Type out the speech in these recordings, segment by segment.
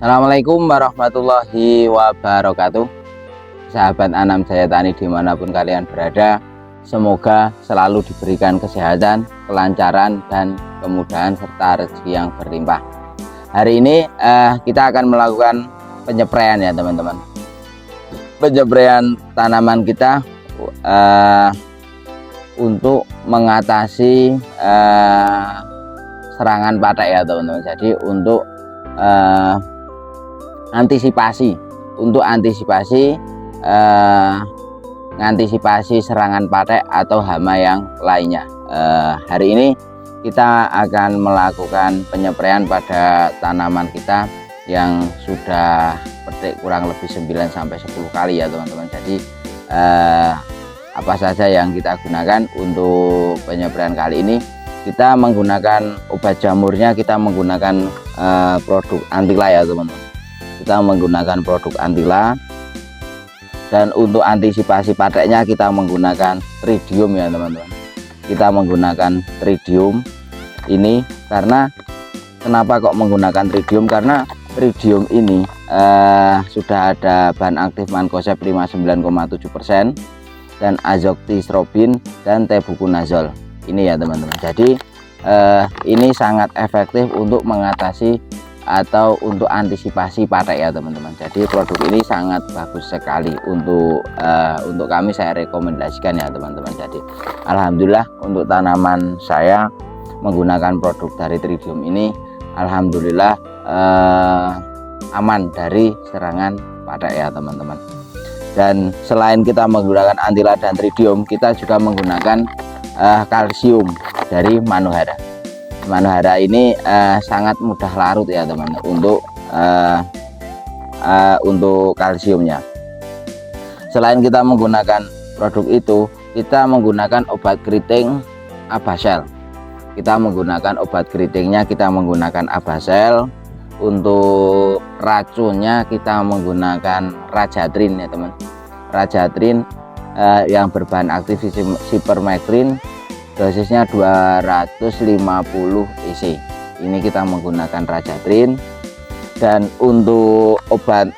Assalamualaikum warahmatullahi wabarakatuh. Sahabat Anam Jaya Tani dimanapun kalian berada, semoga selalu diberikan kesehatan, kelancaran, dan kemudahan serta rezeki yang berlimpah. Hari ini kita akan melakukan penyepraian ya teman-teman. Penyepraian tanaman kita untuk mengatasi serangan patek ya teman-teman. Jadi untuk antisipasi mengantisipasi serangan patek atau hama yang lainnya. Hari ini kita akan melakukan penyepraian pada tanaman kita yang sudah petik kurang lebih 9-10 kali ya teman-teman. Jadi apa saja yang kita gunakan untuk penyepraian kali ini, kita menggunakan obat jamurnya, kita menggunakan produk Antila ya teman-teman. Kita menggunakan produk Antila, dan untuk antisipasi pateknya kita menggunakan Tridium ya teman-teman. Kita menggunakan Tridium ini karena kenapa kok menggunakan Tridium, karena Tridium ini sudah ada bahan aktif mankoseb 59,7% dan azoxystrobin dan tebuconazol ini ya teman-teman. Jadi ini sangat efektif untuk mengatasi atau untuk antisipasi patek ya teman-teman. Jadi produk ini sangat bagus sekali untuk kami, saya rekomendasikan ya teman-teman. Jadi alhamdulillah untuk tanaman saya menggunakan produk dari Tridium ini, alhamdulillah aman dari serangan patek ya teman-teman. Dan selain kita menggunakan Antila dan Tridium, kita juga menggunakan kalsium dari Manohara. Manohara ini sangat mudah larut ya teman-teman untuk kalsiumnya. Selain kita menggunakan produk itu, kita menggunakan obat keriting Abasel. Kita menggunakan obat keritingnya, kita menggunakan Abasel. Untuk racunnya kita menggunakan Rajatrin ya teman. Rajatrin yang berbahan aktif Sipermectin, dosisnya 250 EC. Ini kita menggunakan Rajatrin. Dan untuk obat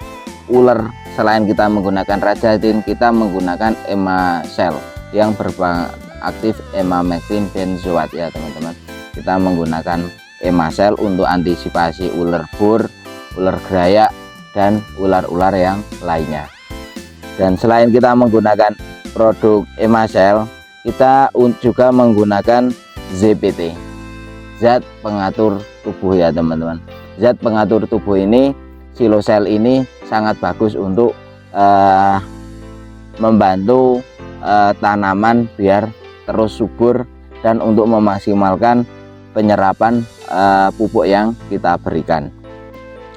ular, selain kita menggunakan Rajatrin, kita menggunakan Emasel yang berbahan aktif Emamectin benzoat ya teman-teman. Kita menggunakan Emasel untuk antisipasi ular bur, ular gerayak, dan ular-ular yang lainnya. Dan selain kita menggunakan produk Emasel, kita juga menggunakan ZPT, zat pengatur tubuh ya teman-teman. Zat pengatur tubuh ini, Silosel ini sangat bagus untuk membantu tanaman biar terus subur dan untuk memaksimalkan penyerapan pupuk yang kita berikan.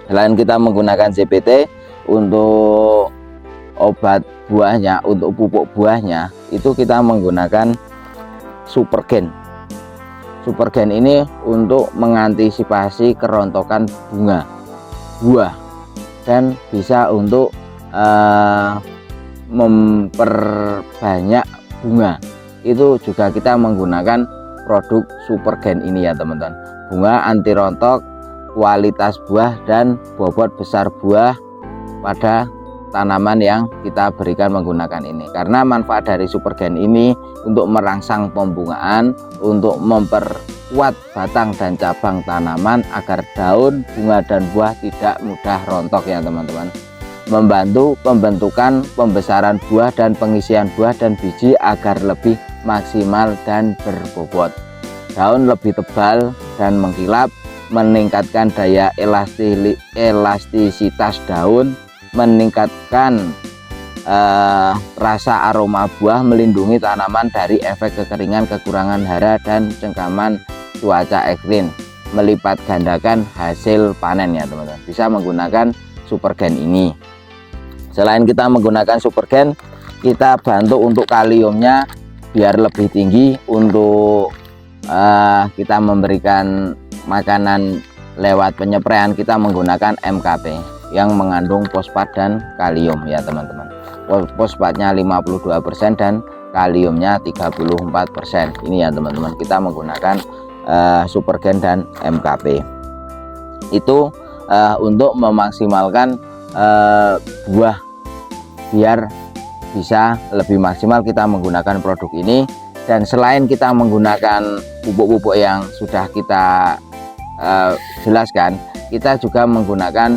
Selain kita menggunakan ZPT untuk obat buahnya, untuk pupuk buahnya itu kita menggunakan Supergen. Supergen ini untuk mengantisipasi kerontokan buah dan bisa untuk memperbanyak bunga. Itu juga kita menggunakan produk Supergen ini ya teman-teman. Bunga, anti rontok, kualitas buah, dan bobot besar buah pada tanaman yang kita berikan menggunakan ini. Karena manfaat dari Supergen ini untuk merangsang pembungaan, untuk memperkuat batang dan cabang tanaman agar daun, bunga, dan buah tidak mudah rontok ya teman-teman. Membantu pembentukan, pembesaran buah dan pengisian buah dan biji agar lebih maksimal dan berbobot. Daun lebih tebal dan mengkilap, meningkatkan daya elastisitas daun, meningkatkan rasa aroma buah, melindungi tanaman dari efek kekeringan, kekurangan hara, dan cengkaman cuaca ekstrim, melipat gandakan hasil panen ya teman-teman. Bisa menggunakan Supergen ini. Selain kita menggunakan Supergen, kita bantu untuk kaliumnya biar lebih tinggi. Untuk kita memberikan makanan lewat penyepraian, kita menggunakan MKP yang mengandung fosfat dan kalium ya teman-teman. Fosfatnya 52% dan kaliumnya 34%. Ini ya teman-teman, kita menggunakan Supergen dan MKP. Itu untuk memaksimalkan buah biar bisa lebih maksimal kita menggunakan produk ini. Dan selain kita menggunakan pupuk-pupuk yang sudah kita jelaskan, kita juga menggunakan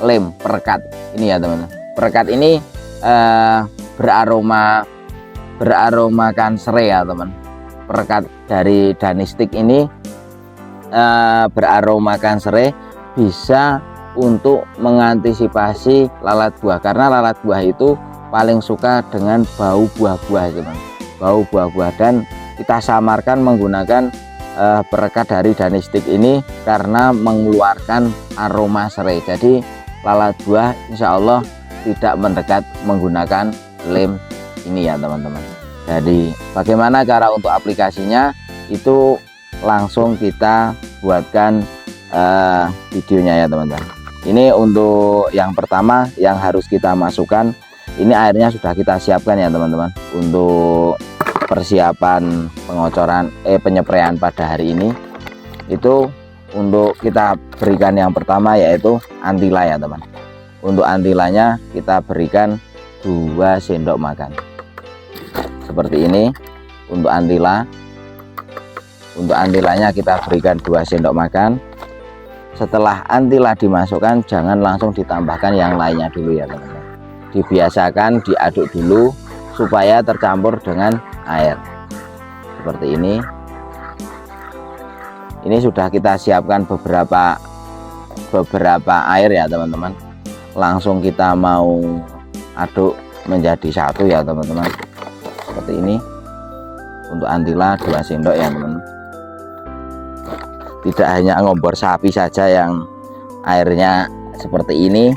lem perekat ini ya teman-teman. Perekat ini beraromakan serai ya teman. Perekat dari Danistik ini beraromakan serai, bisa untuk mengantisipasi lalat buah, karena lalat buah itu paling suka dengan bau buah-buah teman. Bau buah-buah, dan kita samarkan menggunakan perekat dari Danistik ini karena mengeluarkan aroma serai. Jadi lalat buah insya Allah tidak mendekat menggunakan lem ini ya teman-teman. Jadi bagaimana cara untuk aplikasinya itu langsung kita buatkan videonya ya teman-teman. Ini untuk yang pertama yang harus kita masukkan, ini airnya sudah kita siapkan ya teman-teman untuk persiapan pengocoran penyepraian pada hari ini. Itu untuk kita berikan yang pertama yaitu antila ya teman. Untuk antilanya kita berikan 2 sendok makan seperti ini. Untuk antila, untuk antilanya kita berikan 2 sendok makan. Setelah antila dimasukkan, jangan langsung ditambahkan yang lainnya dulu ya teman-teman. Dibiasakan diaduk dulu supaya tercampur dengan air seperti ini. Ini sudah kita siapkan beberapa air ya teman-teman. Langsung kita mau aduk menjadi satu ya teman-teman, seperti ini. Untuk antila 2 sendok ya teman-teman. Tidak hanya ngombor sapi saja yang airnya seperti ini,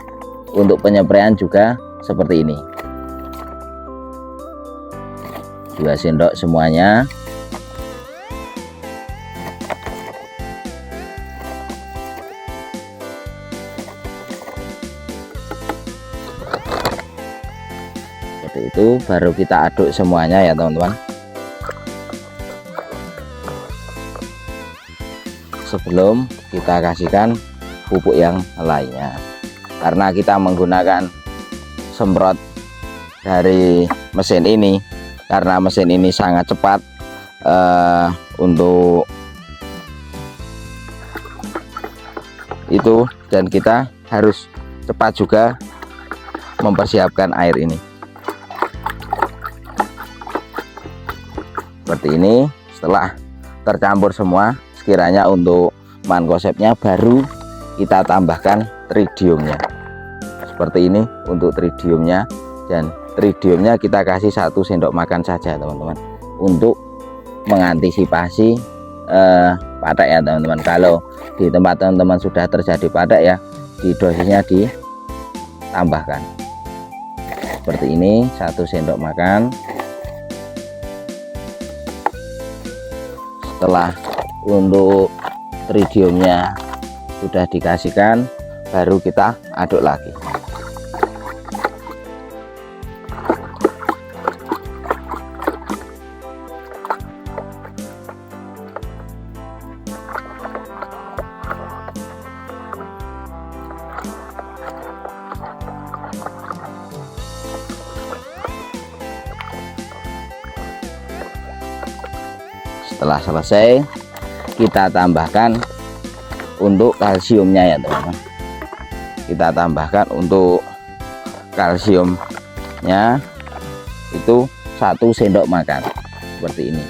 untuk penyepraian juga seperti ini. 2 sendok semuanya. Seperti itu, baru kita aduk semuanya ya teman-teman. Sebelum kita kasihkan pupuk yang lainnya, karena kita menggunakan semprot dari mesin ini, karena mesin ini sangat cepat untuk itu, dan kita harus cepat juga mempersiapkan air ini seperti ini. Setelah tercampur semua, sekiranya untuk mankosepnya, baru kita tambahkan tridiumnya seperti ini. Untuk tridiumnya, dan tridiumnya kita kasih 1 sendok makan saja teman-teman, untuk mengantisipasi padak ya teman-teman. Kalau di tempat teman-teman sudah terjadi padak ya, di dosisnya ditambahkan seperti ini, 1 sendok makan. Setelah untuk tridiumnya sudah dikasihkan, baru kita aduk lagi. Setelah selesai, kita tambahkan untuk kalsiumnya ya teman-teman. Kita tambahkan untuk kalsiumnya itu 1 sendok makan seperti ini.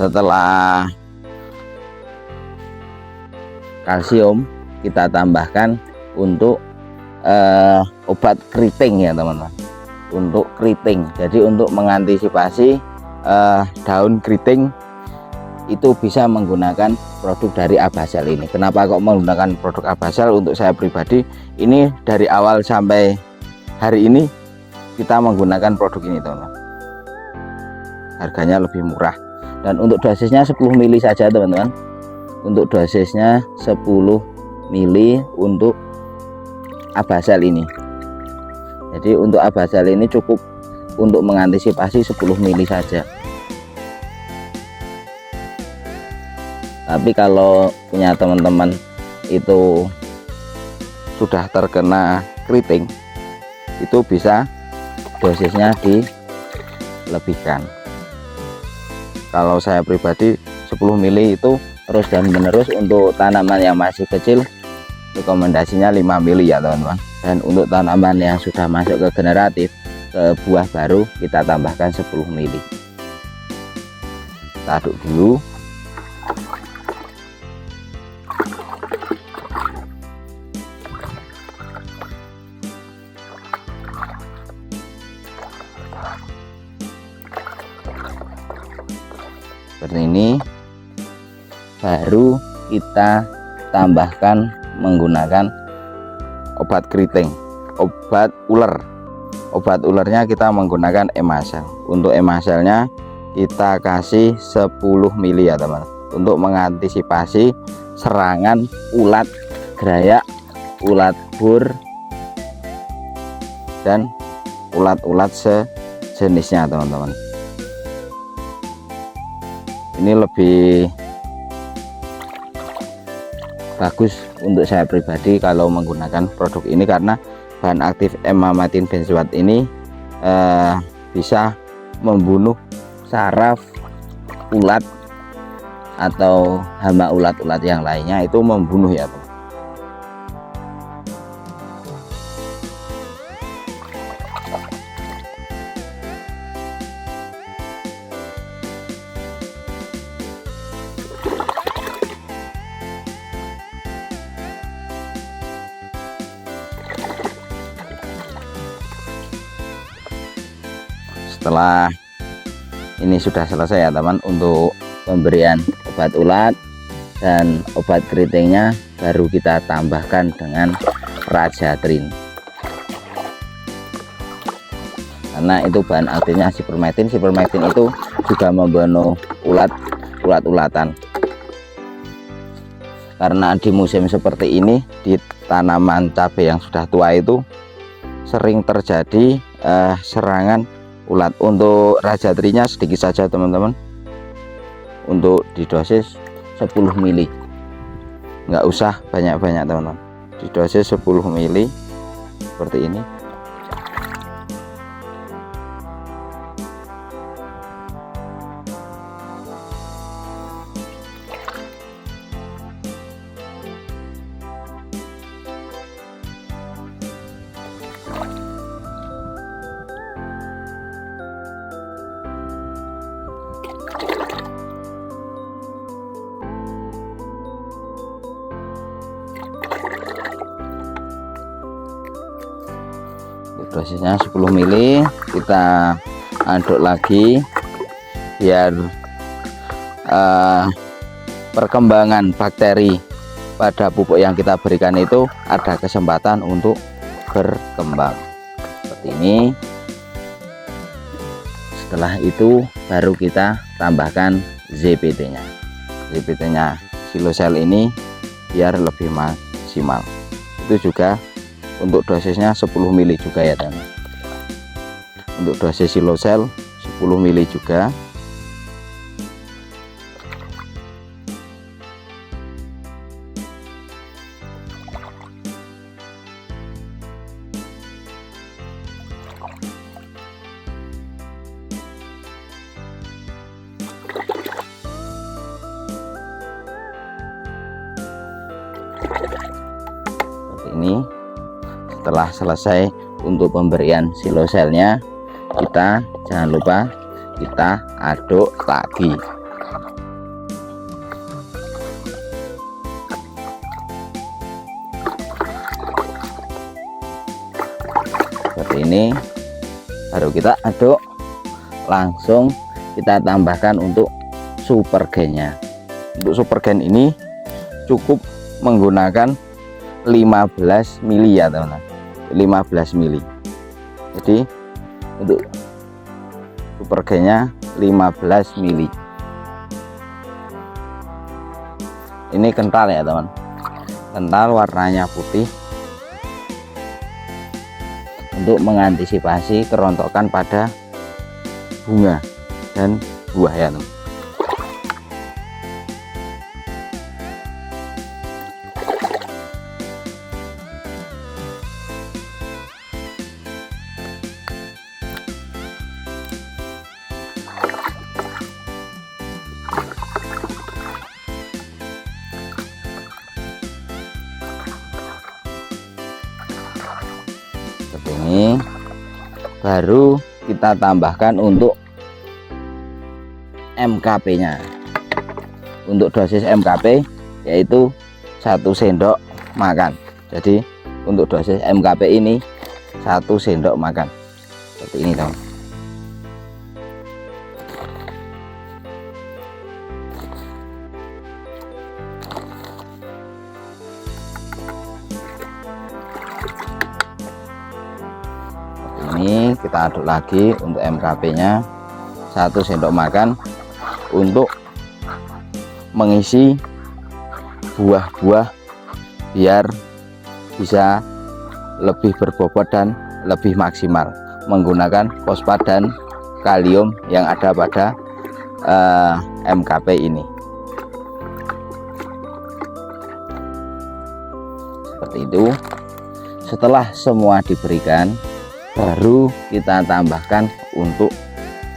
Setelah kalsium, kita tambahkan untuk obat keriting ya teman-teman. Untuk keriting, jadi untuk mengantisipasi daun keriting itu bisa menggunakan produk dari Abasel ini. Kenapa kok menggunakan produk Abasel? Untuk saya pribadi ini dari awal sampai hari ini kita menggunakan produk ini teman-teman. Harganya lebih murah, dan untuk dosisnya 10 mili saja teman-teman. Untuk dosisnya 10 mili untuk Abasel ini. Jadi untuk Abasel ini cukup untuk mengantisipasi 10 mili saja. Tapi kalau punya teman-teman itu sudah terkena keriting, itu bisa dosisnya dilebihkan. Kalau saya pribadi 10 mili itu terus dan menerus. Untuk tanaman yang masih kecil rekomendasinya 5 mili ya teman-teman. Dan untuk tanaman yang sudah masuk ke generatif, ke buah baru, kita tambahkan 10 mili. Kita aduk dulu. Seperti ini. Baru kita tambahkan menggunakan obat keriting, obat ular. Obat ularnya kita menggunakan Emasel. Untuk Emaselnya kita kasih 10 mili ya teman, untuk mengantisipasi serangan ulat gerayak, ulat bur, dan ulat-ulat sejenisnya teman-teman. Ini lebih bagus untuk saya pribadi kalau menggunakan produk ini, karena bahan aktif emamatin benzoat ini bisa membunuh saraf ulat atau hama ulat-ulat yang lainnya, itu membunuh ya teman. Setelah ini sudah selesai ya teman untuk pemberian obat ulat dan obat keritingnya, baru kita tambahkan dengan Rajatrin, karena itu bahan aktifnya sipermetin. Sipermetin itu juga membunuh ulat-ulatan. Karena di musim seperti ini di tanaman cabai yang sudah tua itu sering terjadi serangan ulat. Untuk Rajatrinnya sedikit saja teman-teman, untuk didosis 10 mili, nggak usah banyak-banyak teman-teman, didosis 10 mili seperti ini. Dosisnya 10 mili, kita aduk lagi biar perkembangan bakteri pada pupuk yang kita berikan itu ada kesempatan untuk berkembang seperti ini. Setelah itu baru kita tambahkan ZPT-nya. ZPT-nya Silocell ini biar lebih maksimal. Itu juga untuk dosisnya 10 mili juga ya teman. Untuk dosis Silocell 10 mili juga. Seperti ini. Setelah selesai untuk pemberian Silocellnya, kita jangan lupa kita aduk lagi. Seperti ini, baru kita aduk, langsung kita tambahkan untuk supergennya. Untuk supergen ini cukup menggunakan 15 mili ya teman-teman, 15 mili. Jadi untuk supergennya 15 mili. Ini kental ya teman, kental, warnanya putih, untuk mengantisipasi kerontokan pada bunga dan buah ya teman. Seperti ini. Baru kita tambahkan untuk MKP nya. Untuk dosis MKP yaitu 1 sendok makan. Jadi untuk dosis MKP ini 1 sendok makan seperti ini teman. Ini kita aduk lagi untuk MKP nya 1 sendok makan untuk mengisi buah-buah biar bisa lebih berbobot dan lebih maksimal menggunakan fosfat dan kalium yang ada pada MKP ini. Seperti itu. Setelah semua diberikan, baru kita tambahkan untuk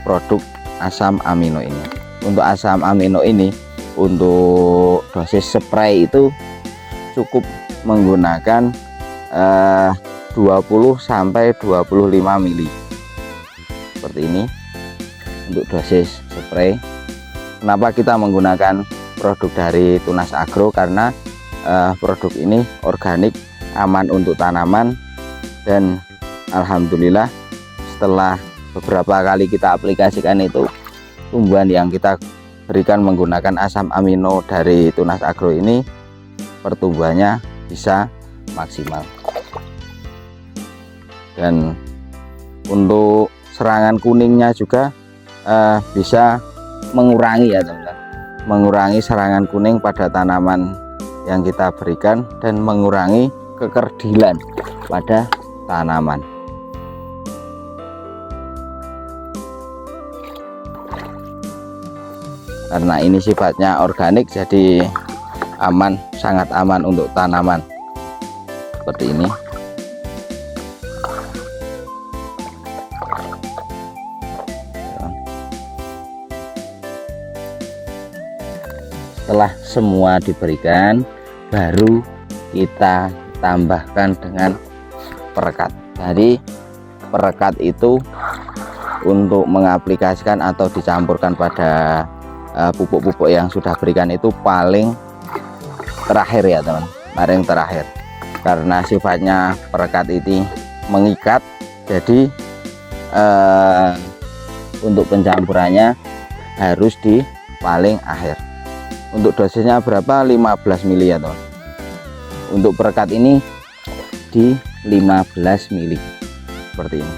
produk asam amino ini. Untuk asam amino ini, untuk dosis spray itu cukup menggunakan 20 sampai 25 mili seperti ini untuk dosis spray. Kenapa kita menggunakan produk dari Tunas Agro? Karena produk ini organik, aman untuk tanaman, dan alhamdulillah setelah beberapa kali kita aplikasikan itu, tumbuhan yang kita berikan menggunakan asam amino dari Tunas Agro ini pertumbuhannya bisa maksimal. Dan untuk serangan kuningnya juga bisa mengurangi ya teman-teman, mengurangi serangan kuning pada tanaman yang kita berikan dan mengurangi kekerdilan pada tanaman. Karena ini sifatnya organik, jadi aman, sangat aman untuk tanaman seperti ini. Setelah semua diberikan, baru kita tambahkan dengan perekat. Jadi perekat itu untuk mengaplikasikan atau dicampurkan pada pupuk-pupuk yang sudah berikan itu paling terakhir ya teman, paling terakhir. Karena sifatnya perekat ini mengikat, jadi untuk pencampurannya harus di paling akhir. Untuk dosisnya berapa? 15 mili ya teman. Untuk perekat ini di 15 mili seperti ini.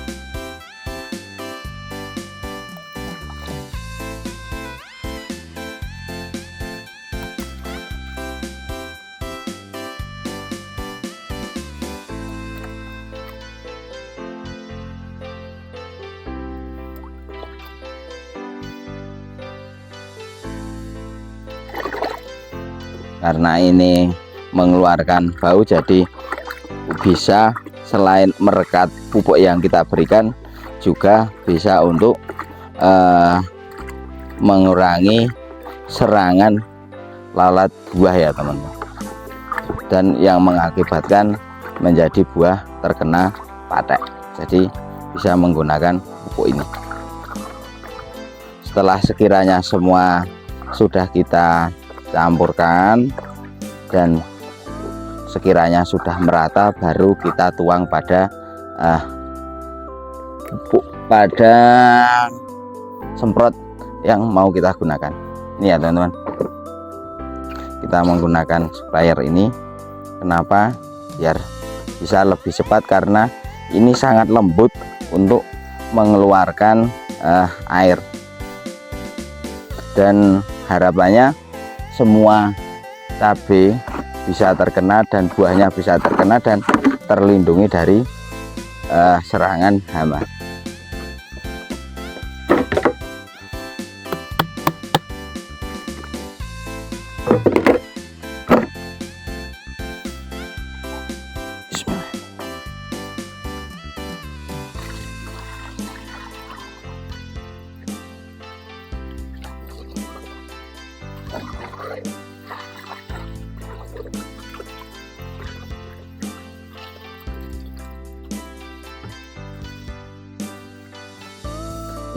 Karena ini mengeluarkan bau, jadi bisa selain merekat pupuk yang kita berikan, juga bisa untuk mengurangi serangan lalat buah ya teman-teman, dan yang mengakibatkan menjadi buah terkena patek. Jadi bisa menggunakan pupuk ini. Setelah sekiranya semua sudah kita campurkan dan sekiranya sudah merata, baru kita tuang pada semprot yang mau kita gunakan. Ini ya teman-teman, kita menggunakan sprayer ini. Kenapa? Biar bisa lebih cepat, karena ini sangat lembut untuk mengeluarkan air, dan harapannya semua cabai bisa terkena dan buahnya bisa terkena dan terlindungi dari serangan hama.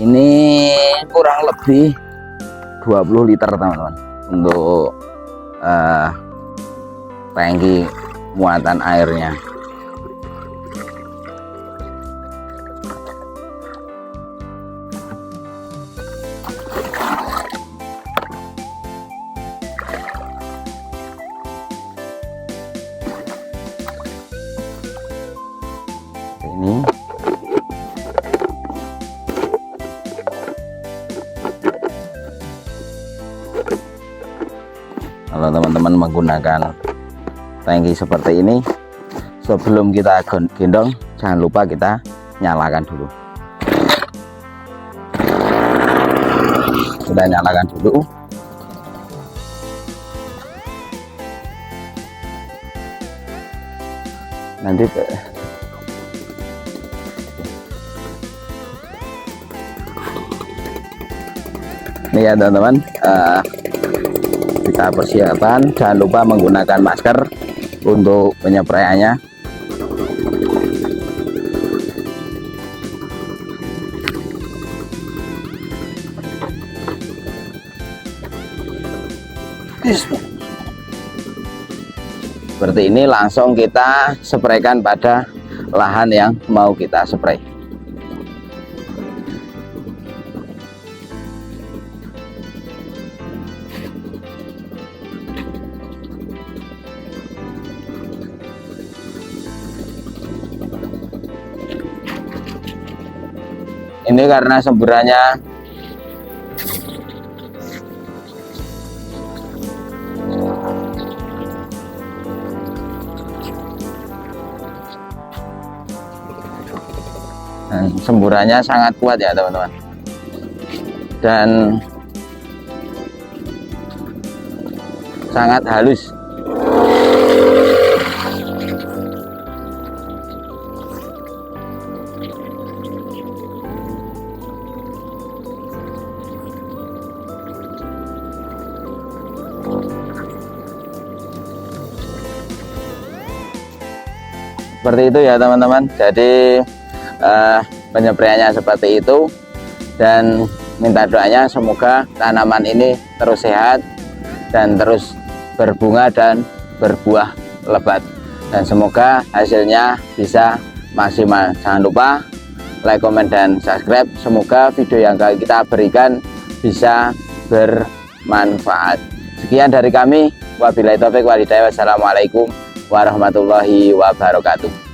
Ini kurang lebih 20 liter teman-teman untuk tangki muatan airnya. Ini kalau teman-teman menggunakan tangki seperti ini, sebelum kita gendong jangan lupa kita nyalakan dulu. Sudah nyalakan dulu, nanti ini ya teman-teman, kita persiapan. Jangan lupa menggunakan masker untuk penyepraiannya. Seperti ini, langsung kita spraykan pada lahan yang mau kita spray. Ini karena semburannya semburannya sangat kuat ya teman-teman, dan sangat halus. Seperti itu ya teman-teman. Jadi penyepraiannya seperti itu, dan minta doanya semoga tanaman ini terus sehat dan terus berbunga dan berbuah lebat, dan semoga hasilnya bisa maksimal. Jangan lupa like, comment, dan subscribe. Semoga video yang kita berikan bisa bermanfaat. Sekian dari kami, wabillahi taufiq walhidayah. Wassalamualaikum warahmatullahi wabarakatuh.